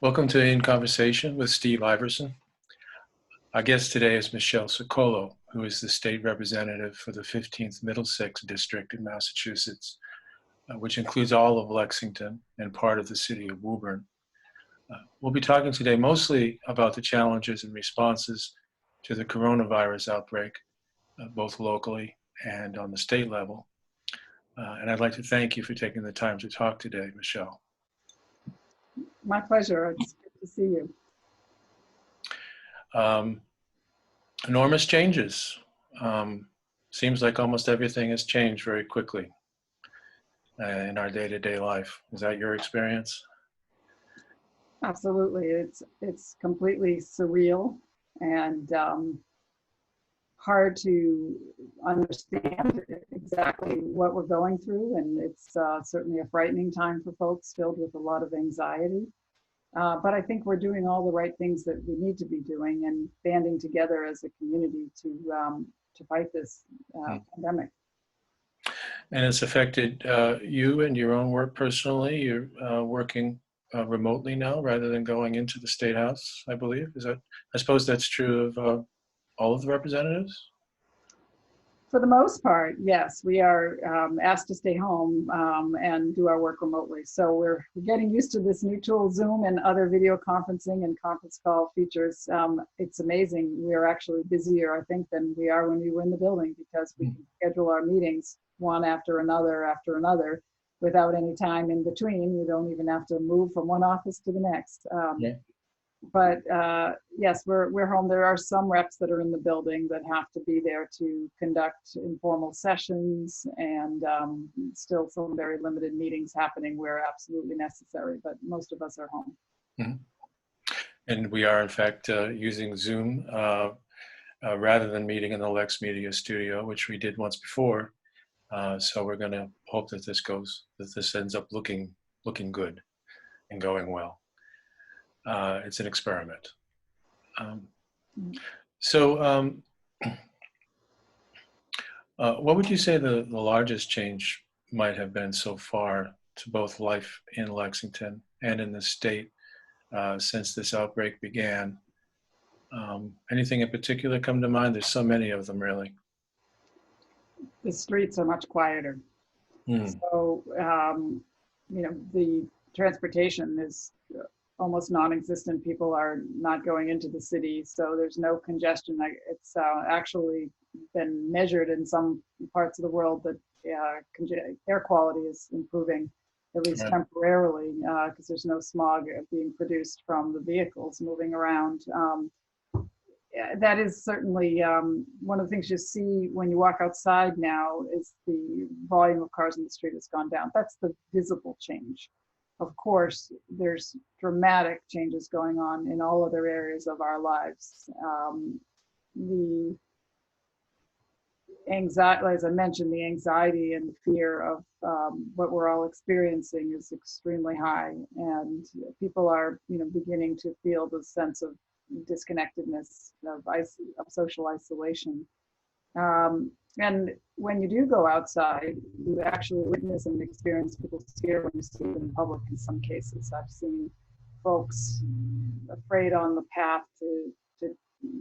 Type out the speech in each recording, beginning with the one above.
Welcome to In Conversation with Steve Iverson. Our guest today is Michelle Ciccolo, who is the state representative for the 15th Middlesex District in Massachusetts, which includes all of Lexington and part of the city of Woburn. We'll be talking today mostly about the challenges and responses to the coronavirus outbreak, both locally and on the state level. And I'd like to thank you for taking the time to talk today, Michelle. My pleasure. It's good to see you. Enormous changes. Seems like almost everything has changed very quickly in our day-to-day life. Is that your experience? Absolutely. It's completely surreal and hard to understand exactly what we're going through. And it's certainly a frightening time for folks, filled with a lot of anxiety. But I think we're doing all the right things that we need to be doing and banding together as a community to fight this pandemic. And it's affected you and your own work personally. You're working remotely now rather than going into the State House, I believe. I suppose that's true of all of the representatives? For the most part, yes. We are asked to stay home and do our work remotely. So we're getting used to this new tool, Zoom, and other video conferencing and conference call features. It's amazing. We are actually busier, I think, than we are when we were in the building, because we can schedule our meetings one after another without any time in between. You don't even have to move from one office to the next. But yes, we're home. There are some reps that are in the building that have to be there to conduct informal sessions, and still some very limited meetings happening where absolutely necessary, but most of us are home. Mm-hmm. And we are, in fact, using Zoom rather than meeting in the Lex Media studio, which we did once before. So we're going to hope that this ends up looking good and going well. It's an experiment. What would you say the largest change might have been so far to both life in Lexington and in the state since this outbreak began? Anything in particular come to mind? There's so many of them, really. The streets are much quieter. So, the transportation is almost non-existent. People are not going into the city, so there's no congestion. It's actually been measured in some parts of the world that air quality is improving, at least temporarily, because there's no smog being produced from the vehicles moving around. That is certainly one of the things you see when you walk outside now is the volume of cars in the street has gone down. That's the visible change. Of course, there's dramatic changes going on in all other areas of our lives. The anxiety, as I mentioned, the anxiety and the fear of what we're all experiencing is extremely high, and people are, beginning to feel the sense of disconnectedness, of social isolation. And when you do go outside, you actually witness and experience people's fear when you see them in public in some cases. I've seen folks afraid on the path to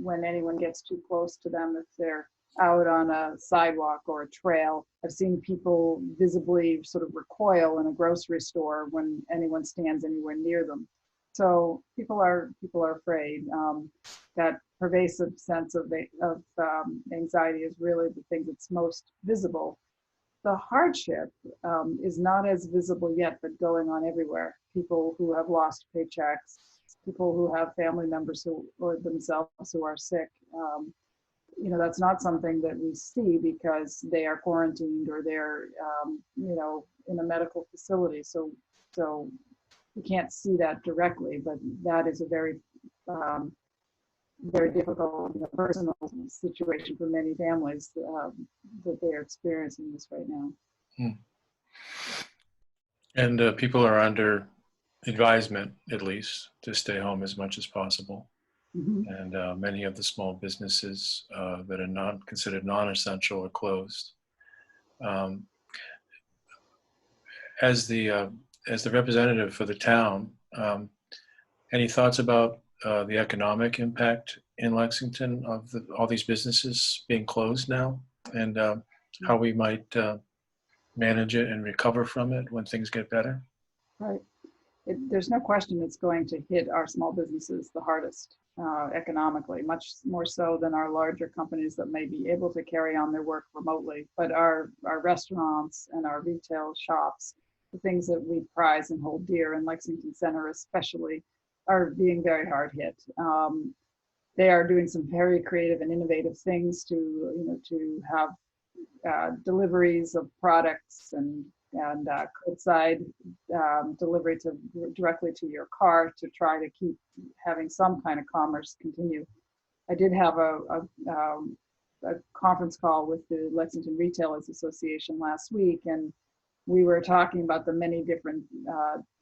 when anyone gets too close to them, if they're out on a sidewalk or a trail. I've seen people visibly sort of recoil in a grocery store when anyone stands anywhere near them. So people are afraid. That pervasive sense of anxiety is really the thing that's most visible. The hardship is not as visible yet, but going on everywhere. People who have lost paychecks, people who have family members or themselves who are sick. That's not something that we see because they are quarantined or they're, in a medical facility. So we can't see that directly, but that is a very, very difficult personal situation for many families that they are experiencing this right now. And people are under advisement, at least, to stay home as much as possible. And many of the small businesses that are not considered non-essential are closed. As the representative for the town, Any thoughts about the economic impact in Lexington of all these businesses being closed now, and how we might manage it and recover from it when things get better? Right. There's no question it's going to hit our small businesses the hardest economically, much more so than our larger companies that may be able to carry on their work remotely. But our restaurants and our retail shops, the things that we prize and hold dear in Lexington Center especially, are being very hard hit. They are doing some very creative and innovative things to have deliveries of products and curbside delivery directly to your car to try to keep having some kind of commerce continue. I did have a conference call with the Lexington Retailers Association last week, and we were talking about the many different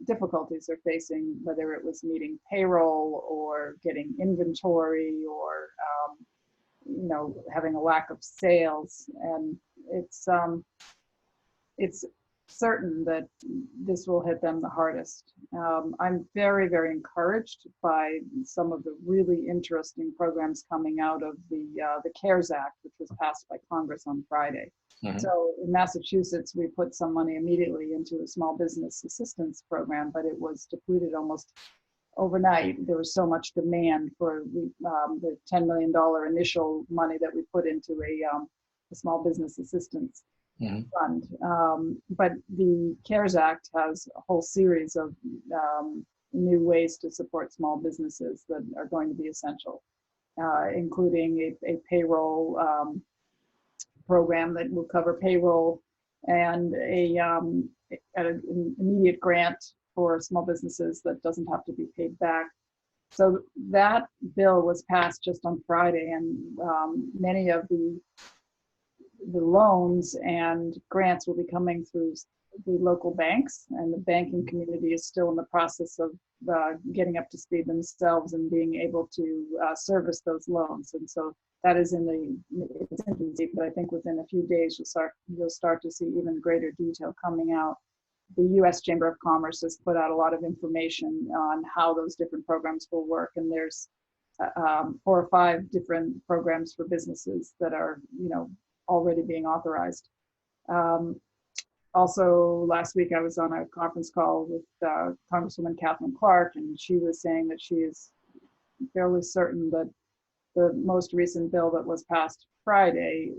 difficulties they're facing, whether it was meeting payroll or getting inventory or having a lack of sales. And it's certain that this will hit them the hardest. I'm very, very encouraged by some of the really interesting programs coming out of the CARES Act, which was passed by Congress on Friday. Mm-hmm. So in Massachusetts, we put some money immediately into a small business assistance program, but it was depleted almost overnight. There was so much demand for the $10 million initial money that we put into a small business assistance fund. But the CARES Act has a whole series of new ways to support small businesses that are going to be essential, including a payroll program that will cover payroll and an immediate grant for small businesses that doesn't have to be paid back. So that bill was passed just on Friday, and many of the loans and grants will be coming through the local banks, and the banking community is still in the process of getting up to speed themselves and being able to service those loans. And so that is in its infancy, but I think within a few days you'll start to see even greater detail coming out. The U.S. Chamber of Commerce has put out a lot of information on how those different programs will work, and there's 4 or 5 different programs for businesses that are already being authorized. Also, last week I was on a conference call with Congresswoman Catherine Clark, and she was saying that she is fairly certain that the most recent bill that was passed Friday,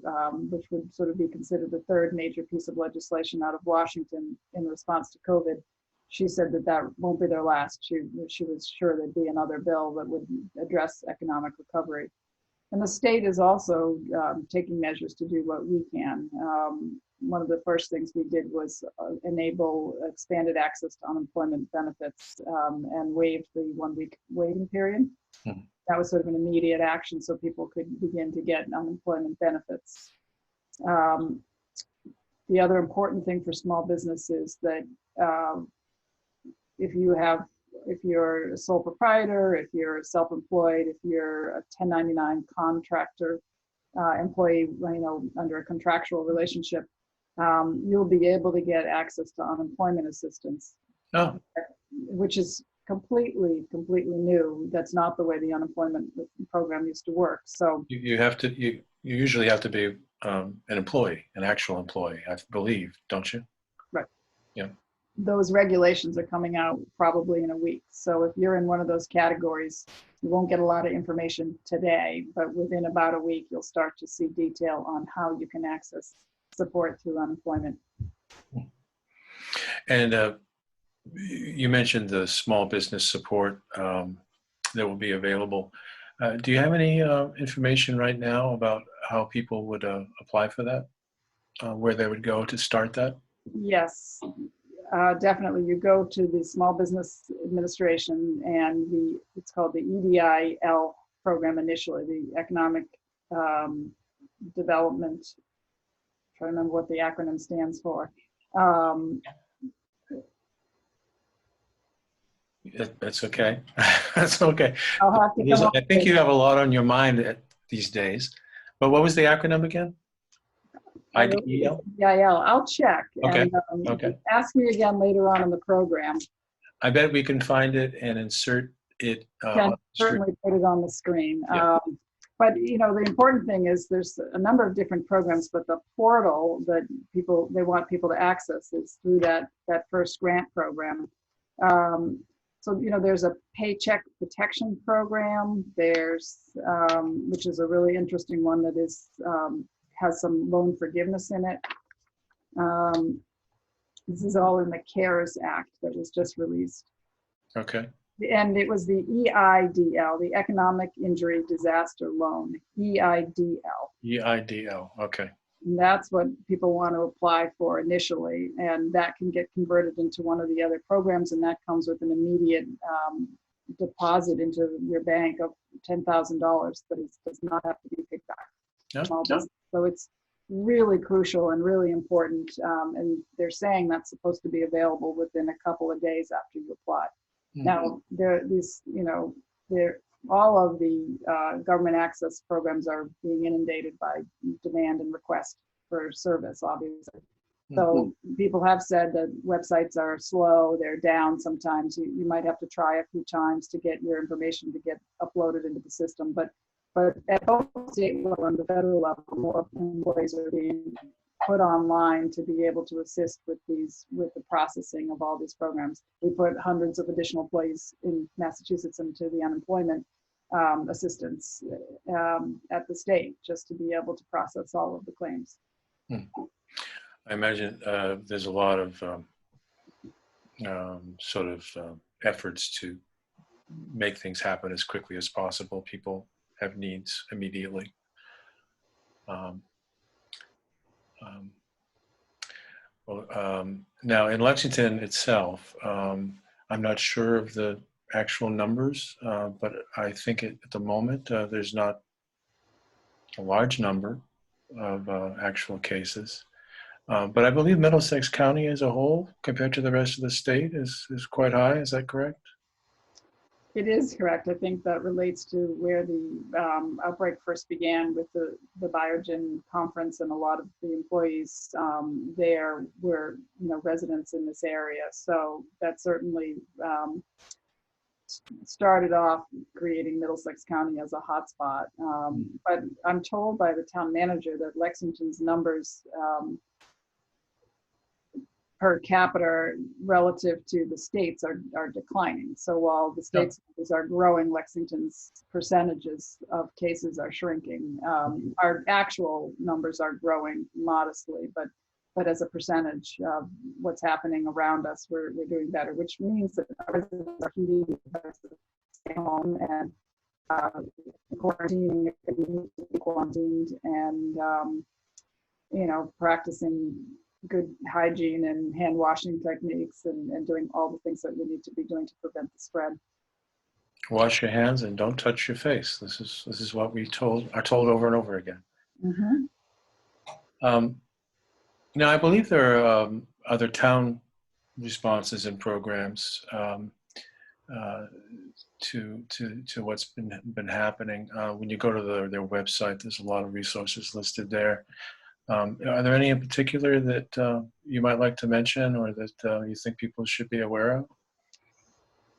which would sort of be considered the third major piece of legislation out of Washington in response to COVID, she said that won't be their last. She was sure there'd be another bill that would address economic recovery. And the state is also taking measures to do what we can. One of the first things we did was enable expanded access to unemployment benefits and waived the 1-week waiting period. Mm-hmm. That was sort of an immediate action so people could begin to get unemployment benefits. The other important thing for small business is that if you're a sole proprietor, if you're self-employed, if you're a 1099 contractor employee, under a contractual relationship, you'll be able to get access to unemployment assistance, which is completely new. That's not the way the unemployment program used to work. So you usually have to be an employee, an actual employee, I believe, don't you? Right. Yeah. Those regulations are coming out probably in a week. So if you're in one of those categories, you won't get a lot of information today, but within about a week, you'll start to see detail on how you can access support through unemployment. And you mentioned the small business support that will be available. Do you have any information right now about how people would apply for that, where they would go to start that? Yes. Definitely, you go to the Small Business Administration, and it's called the EDIL program initially, the Economic Development. I'm trying to remember what the acronym stands for. That's okay. That's okay. I'll have to come up I think you have a lot on your mind these days. But what was the acronym again? IDEL? EDIL. I'll check. Okay. And ask me again later on in the program. I bet we can find it and insert it Can on the screen? certainly put it on the screen. Yeah. But the important thing is there's a number of different programs, but the portal that they want people to access is through that first grant program. So there's a paycheck protection program. There's which is a really interesting one that is has some loan forgiveness in it. This is all in the CARES Act that was just released. Okay. And it was the EIDL, the Economic Injury Disaster Loan, EIDL. EIDL. Okay. And that's what people want to apply for initially. And that can get converted into one of the other programs. And that comes with an immediate deposit into your bank of $10,000, but it does not have to be paid back. Yeah. So it's really crucial and really important. And they're saying that's supposed to be available within a couple of days after you apply. Now, all of the government access programs are being inundated by demand and request for service, obviously. So people have said that websites are slow, they're down sometimes. You might have to try a few times to get your information to get uploaded into the system. But at both state level and the federal level, more employees are being put online to be able to assist with the processing of all these programs. We put hundreds of additional employees in Massachusetts into the unemployment assistance at the state just to be able to process all of the claims. I imagine there's a lot of efforts to make things happen as quickly as possible. People have needs immediately. Now in Lexington itself, I'm not sure of the actual numbers, but I think at the moment there's not a large number of actual cases. But I believe Middlesex County as a whole, compared to the rest of the state, is quite high. Is that correct? It is correct. I think that relates to where the outbreak first began with the Biogen conference, and a lot of the employees there were residents in this area. So that certainly started off creating Middlesex County as a hotspot. But I'm told by the town manager that Lexington's numbers per capita relative to the states are declining. So while the states are growing, Lexington's percentages of cases are shrinking. Our actual numbers are growing modestly, but as a percentage of what's happening around us, we're doing better, which means that our residents are keeping to stay home and quarantining if they need to be quarantined, and practicing good hygiene and hand washing techniques and doing all the things that we need to be doing to prevent the spread. Wash your hands and don't touch your face. This is what we are told over and over again. Now, I believe there are other town responses and programs to what's been happening. When you go to their website, there's a lot of resources listed there. Are there any in particular that you might like to mention, or that you think people should be aware of?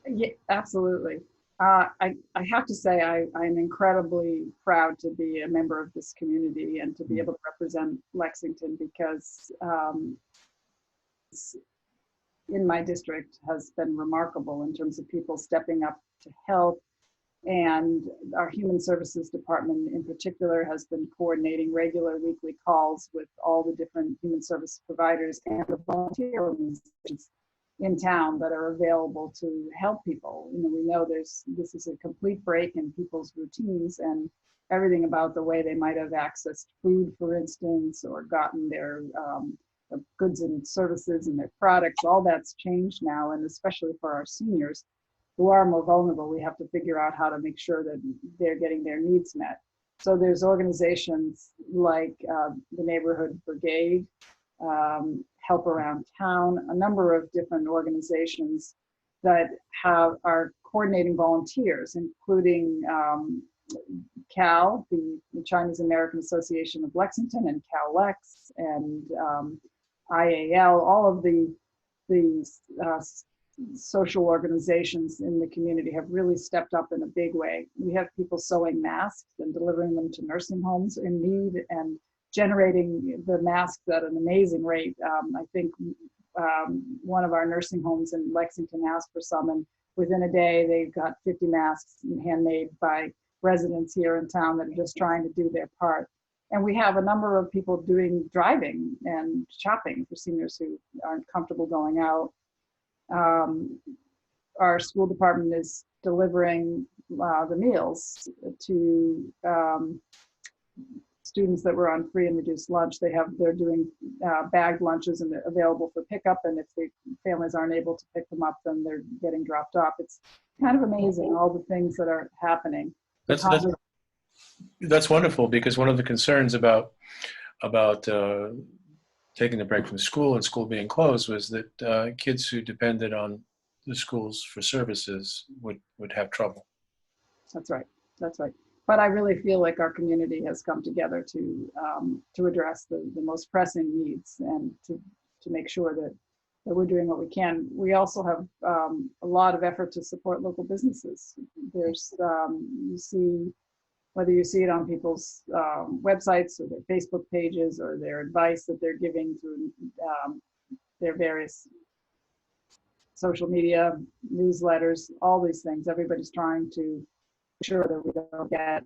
Yeah, absolutely. I have to say I'm incredibly proud to be a member of this community and to be able to represent Lexington, because in my district has been remarkable in terms of people stepping up to help. And our Human Services Department in particular has been coordinating regular weekly calls with all the different human service providers and the volunteer organizations in town that are available to help people. We know this is a complete break in people's routines and everything about the way they might have accessed food, for instance, or gotten their goods and services and their products. All that's changed now, and especially for our seniors who are more vulnerable, we have to figure out how to make sure that they're getting their needs met. So there's organizations like the Neighborhood Brigade, Help Around Town, a number of different organizations that are coordinating volunteers, including CAL, the Chinese American Association of Lexington, and CalLex, and IAL, all of the social organizations in the community have really stepped up in a big way. We have people sewing masks and delivering them to nursing homes in need and generating the masks at an amazing rate. I think one of our nursing homes in Lexington asked for some, and within a day they got 50 masks handmade by residents here in town that are just trying to do their part. And we have a number of people doing driving and shopping for seniors who aren't comfortable going out. Our school department is delivering the meals to students that were on free and reduced lunch. They're doing bagged lunches and they're available for pickup. And if the families aren't able to pick them up, then they're getting dropped off. It's kind of amazing all the things that are happening. That's wonderful, because one of the concerns about taking the break from school and school being closed was that kids who depended on the schools for services would have trouble. That's right. That's right. But I really feel like our community has come together to address the most pressing needs and to make sure that we're doing what we can. We also have a lot of effort to support local businesses. There's, whether you see it on people's websites or their Facebook pages or their advice that they're giving through their various social media, newsletters, all these things. Everybody's trying to ensure that we don't get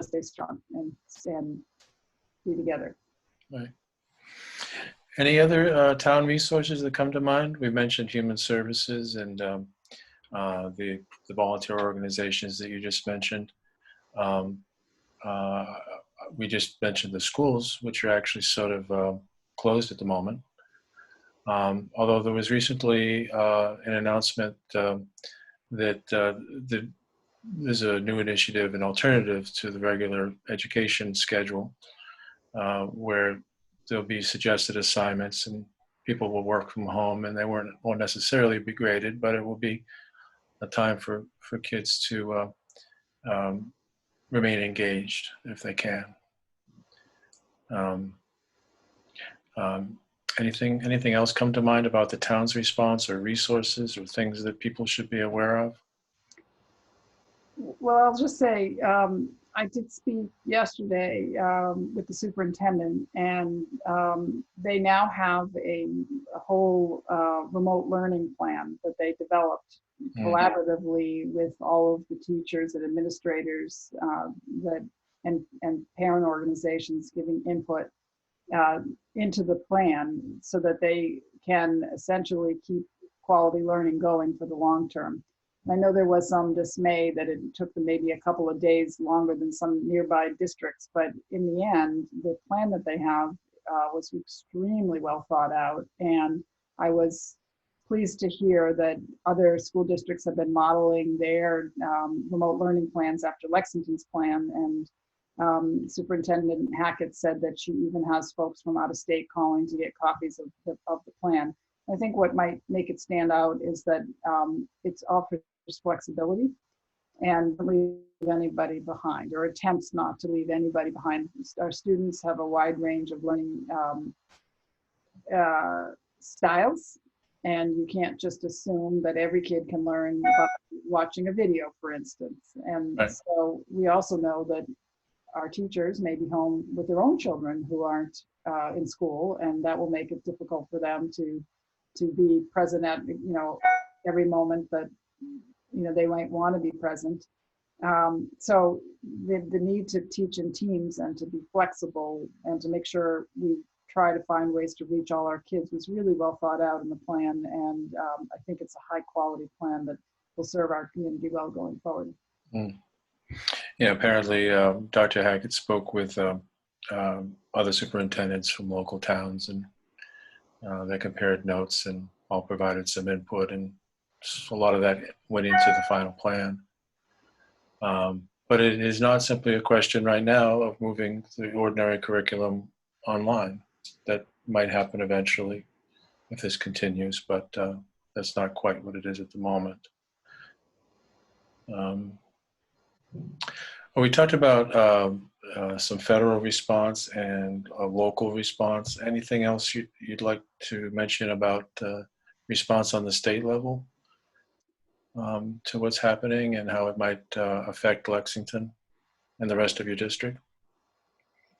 stay strong and be together. Right. Any other town resources that come to mind? We mentioned human services and the volunteer organizations that you just mentioned. We just mentioned the schools, which are actually sort of closed at the moment. Although there was recently an announcement that there's a new initiative, an alternative to the regular education schedule, where there'll be suggested assignments and people will work from home, and they won't necessarily be graded, but it will be a time for kids to remain engaged if they can. Anything else come to mind about the town's response or resources or things that people should be aware of? Well, I'll just say, I did speak yesterday with the superintendent, and they now have a whole remote learning plan that they developed collaboratively with all of the teachers and administrators and parent organizations giving input into the plan so that they can essentially keep quality learning going for the long term. I know there was some dismay that it took them maybe a couple of days longer than some nearby districts, but in the end, the plan that they have was extremely well thought out. And I was pleased to hear that other school districts have been modeling their remote learning plans after Lexington's plan. And Superintendent Hackett said that she even has folks from out of state calling to get copies of the plan. I think what might make it stand out is that it offers flexibility and leave anybody behind, or attempts not to leave anybody behind. Our students have a wide range of learning styles, and you can't just assume that every kid can learn by watching a video, for instance. And right. So we also know that our teachers may be home with their own children who aren't in school, and that will make it difficult for them to be present at every moment that they might want to be present. So the need to teach in teams and to be flexible and to make sure we try to find ways to reach all our kids was really well thought out in the plan, and I think it's a high quality plan that will serve our community well going forward. Yeah, apparently Dr. Hackett spoke with other superintendents from local towns, and they compared notes and all provided some input, and a lot of that went into the final plan. But it is not simply a question right now of moving the ordinary curriculum online. That might happen eventually if this continues, but that's not quite what it is at the moment. We talked about some federal response and a local response. Anything else you'd like to mention about response on the state level to what's happening and how it might affect Lexington and the rest of your district?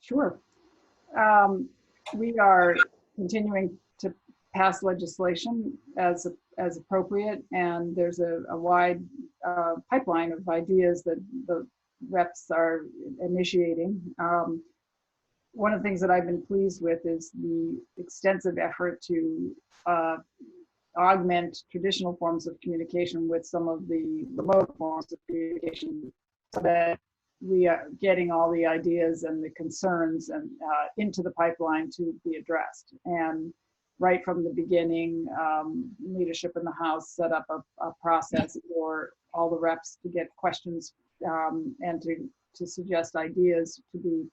Sure. We are continuing to pass legislation as appropriate, and there's a wide pipeline of ideas that the reps are initiating. One of the things that I've been pleased with is the extensive effort to augment traditional forms of communication with some of the remote forms of communication, so that we are getting all the ideas and the concerns and into the pipeline to be addressed. And right from the beginning, leadership in the House set up a process for all the reps to get questions and to suggest ideas to be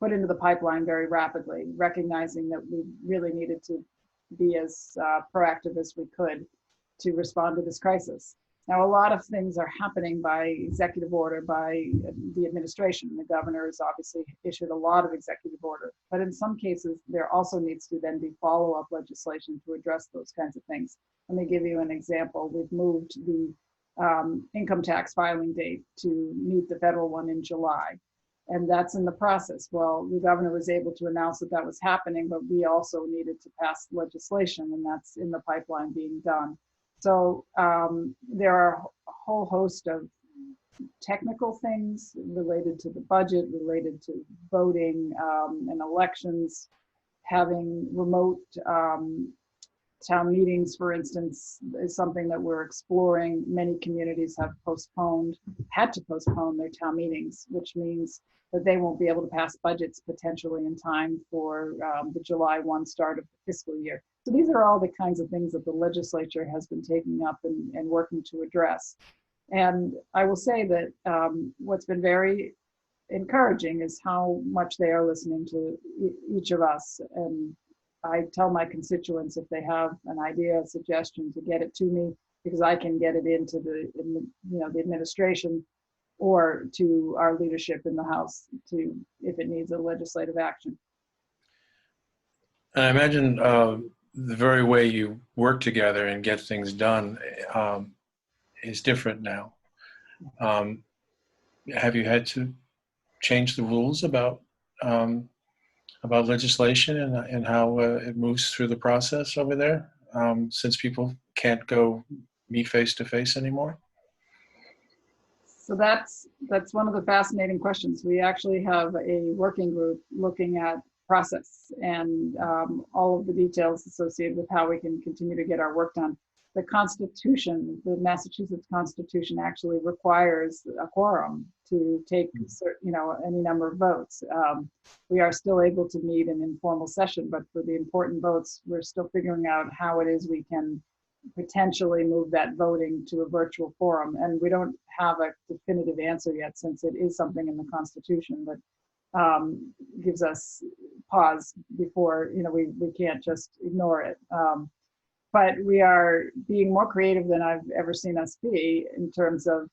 put into the pipeline very rapidly, recognizing that we really needed to be as proactive as we could to respond to this crisis. Now, a lot of things are happening by executive order by the administration. The governor has obviously issued a lot of executive order, but in some cases, there also needs to then be follow-up legislation to address those kinds of things. Let me give you an example. We've moved the income tax filing date to meet the federal one in July, and that's in the process. Well, the governor was able to announce that that was happening, but we also needed to pass legislation, and that's in the pipeline being done. So there are a whole host of technical things related to the budget, related to voting and elections, having remote town meetings, for instance, is something that we're exploring. Many communities have had to postpone their town meetings, which means that they won't be able to pass budgets potentially in time for the July 1 start of the fiscal year. So these are all the kinds of things that the legislature has been taking up and working to address. And I will say that what's been very encouraging is how much they are listening to each of us. And I tell my constituents if they have an idea, a suggestion, to get it to me, because I can get it into the administration or to our leadership in the House if it needs a legislative action. And I imagine the very way you work together and get things done is different now. Have you had to change the rules about legislation and how it moves through the process over there, since people can't go meet face to face anymore? So that's one of the fascinating questions. We actually have a working group looking at process and all of the details associated with how we can continue to get our work done. The Constitution, the Massachusetts Constitution, actually requires a quorum to take any number of votes. We are still able to meet in informal session, but for the important votes, we're still figuring out how it is we can potentially move that voting to a virtual forum. And we don't have a definitive answer yet, since it is something in the Constitution that gives us pause before, we can't just ignore it. But we are being more creative than I've ever seen us be in terms of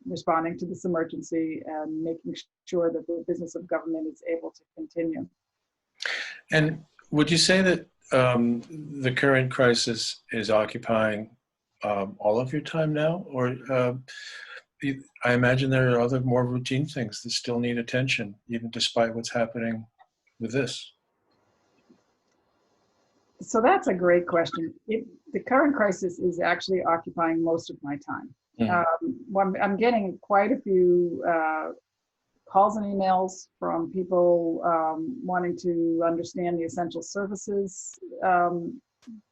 responding to this emergency and making sure that the business of government is able to continue. And would you say that the current crisis is occupying all of your time now? Or I imagine there are other more routine things that still need attention, even despite what's happening with this. So that's a great question. The current crisis is actually occupying most of my time. I'm getting quite a few calls and emails from people wanting to understand the essential services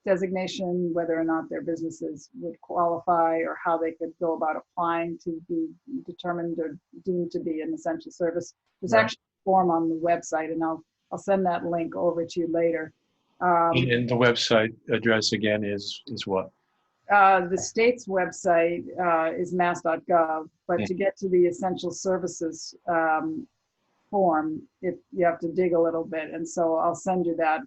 designation, whether or not their businesses would qualify, or how they could go about applying to be determined or deemed to be an essential service. There's actually a form on the website, and I'll send that link over to you later. And the website address again is what? The state's website is mass.gov, but to get to the essential services form, you have to dig a little bit, and so I'll send you that.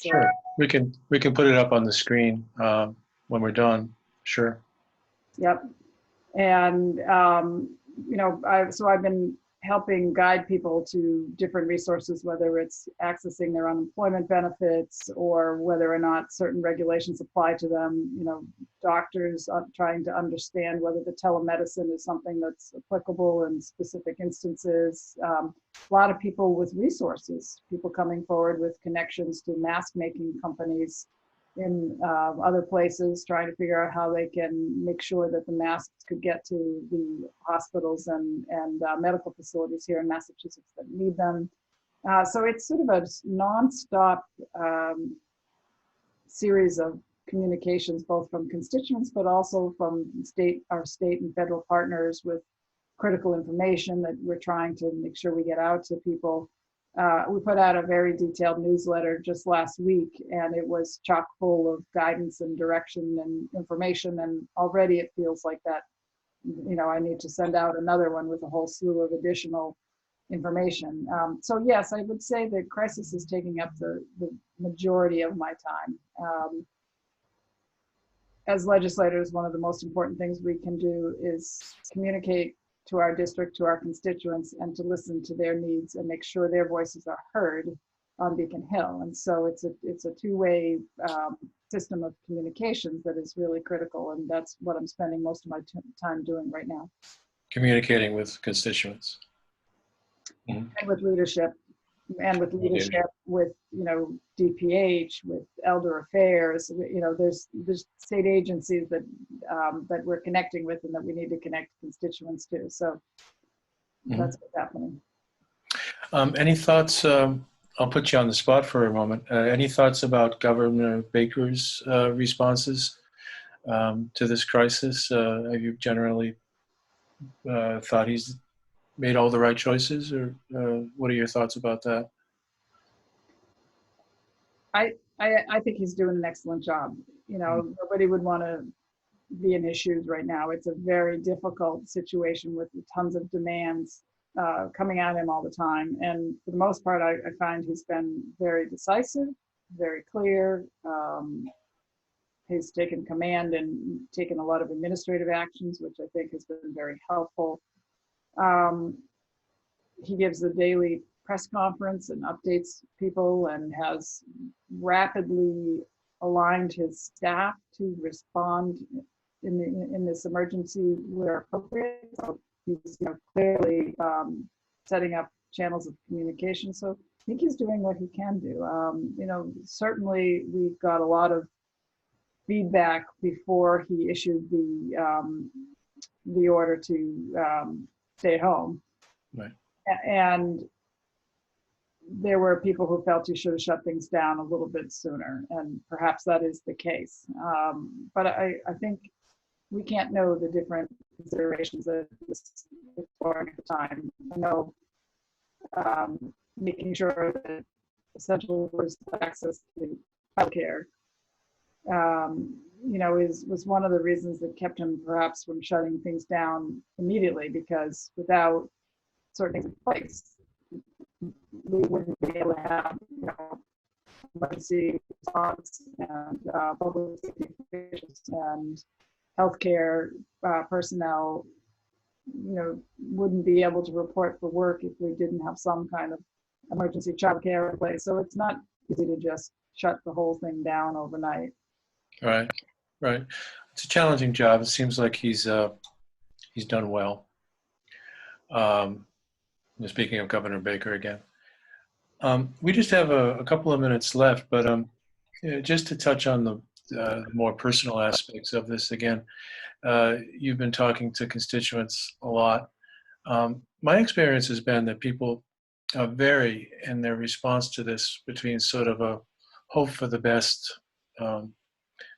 Sure, we can put it up on the screen when we're done. Sure. Yep. And I've been helping guide people to different resources, whether it's accessing their unemployment benefits or whether or not certain regulations apply to them. You know, doctors are trying to understand whether the telemedicine is something that's applicable in specific instances. A lot of people with resources, people coming forward with connections to mask making companies in other places, trying to figure out how they can make sure that the masks could get to the hospitals and medical facilities here in Massachusetts that need them. So it's sort of a nonstop series of communications, both from constituents, but also from our state and federal partners with critical information that we're trying to make sure we get out to people. We put out a very detailed newsletter just last week, and it was chock full of guidance and direction and information. And already it feels like that, you know, I need to send out another one with a whole slew of additional information. So yes, I would say that crisis is taking up the majority of my time. As legislators, one of the most important things we can do is communicate to our district, to our constituents, and to listen to their needs and make sure their voices are heard on Beacon Hill. And so it's a two-way system of communications that is really critical, and that's what I'm spending most of my time doing right now. Communicating with constituents. And with leadership, with, you know, DPH, with elder affairs. You know, there's state agencies that that we're connecting with and that we need to connect constituents to. So that's what's happening. Any thoughts? I'll put you on the spot for a moment. Any thoughts about Governor Baker's responses to this crisis? Have you generally thought he's made all the right choices, or what are your thoughts about that? I think he's doing an excellent job. You know, nobody would want to be in his shoes right now. It's a very difficult situation with tons of demands coming at him all the time. And for the most part, I find he's been very decisive, very clear. He's taken command and taken a lot of administrative actions, which I think has been very helpful. He gives a daily press conference and updates people and has rapidly aligned his staff to respond in this emergency where appropriate. So he's, you know, clearly setting up channels of communication. So I think he's doing what he can do. You know, certainly we've got a lot of feedback before he issued the order to stay at home. Right. And there were people who felt he should have shut things down a little bit sooner, and perhaps that is the case. But I think we can't know the different considerations that this for at the time. I know making sure that essential was access to healthcare, you know, was one of the reasons that kept him perhaps from shutting things down immediately, because without certain things in place, we wouldn't be able to have, you know, emergency response and public safety officials and healthcare personnel, you know, wouldn't be able to report for work if we didn't have some kind of emergency childcare in place. So it's not easy to just shut the whole thing down overnight. Right, right. It's a challenging job. It seems like he's done well. Speaking of Governor Baker again, we just have a couple of minutes left, but just to touch on the more personal aspects of this again. You've been talking to constituents a lot. My experience has been that people vary in their response to this between sort of a hope for the best,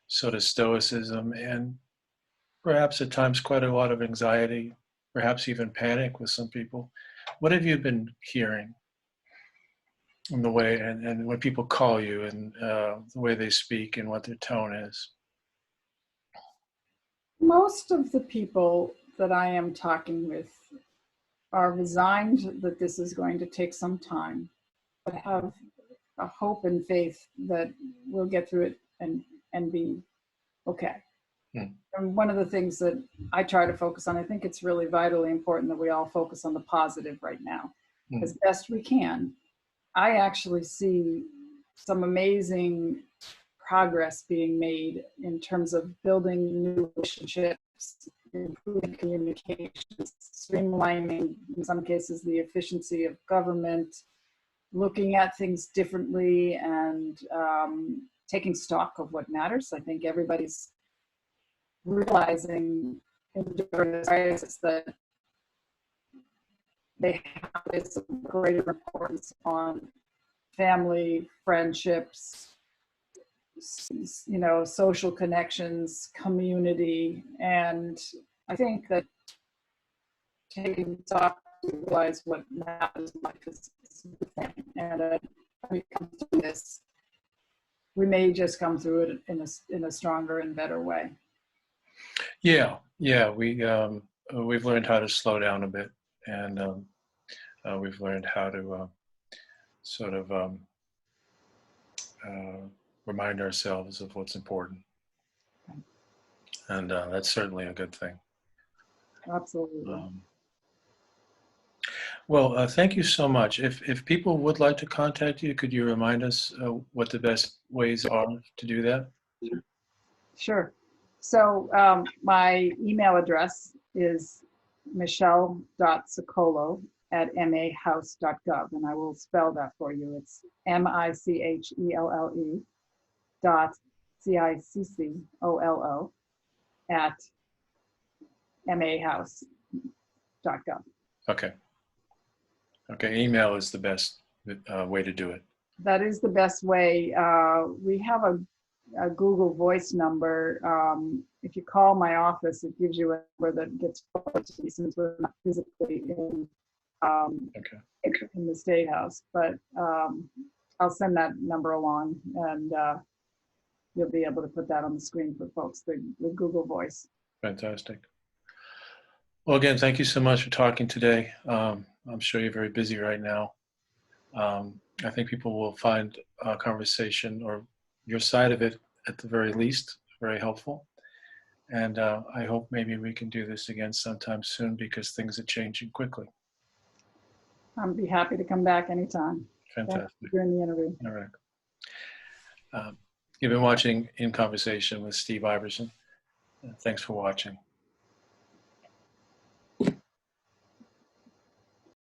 sort of stoicism, and perhaps at times quite a lot of anxiety, perhaps even panic with some people. What have you been hearing in the way, and when people call you, and the way they speak and what their tone is? Most of the people that I am talking with are resigned that this is going to take some time, but have a hope and faith that we'll get through it and be okay. Hmm. And one of the things that I try to focus on, I think it's really vitally important that we all focus on the positive right now, Hmm. as best we can. I actually see some amazing progress being made in terms of building new relationships, improving communications, streamlining, in some cases, the efficiency of government, looking at things differently, and taking stock of what matters. I think everybody's realizing during this crisis that they have this greater importance on family, friendships, social connections, community. And I think that taking stock to realize what matters in life is a good thing. And when we come through this, we may just come through it in a stronger and better way. Yeah, yeah, we've learned how to slow down a bit, and we've learned how to sort of remind ourselves of what's important, and that's certainly a good thing. Absolutely. Well, thank you so much. If people would like to contact you, could you remind us what the best ways are to do that? Sure. So my email address is michelle.ciccolo@mahouse.gov, and I will spell that for you. It's MICHELLE dot CICCOLO at mahouse.gov. Okay. Okay, email is the best way to do it. That is the best way. We have a Google Voice number. If you call my office, it gives you a number that gets forwarded to me since we're not physically in the State House. But I'll send that number along, and you'll be able to put that on the screen for folks, the Google Voice. Fantastic. Well, again, thank you so much for talking today. I'm sure you're very busy right now. I think people will find a conversation, or your side of it at the very least, very helpful. And I hope maybe we can do this again sometime soon, because things are changing quickly. I'd be happy to come back anytime. Fantastic. Thanks for doing the interview. All right. You've been watching In Conversation with Steve Iverson. Thanks for watching.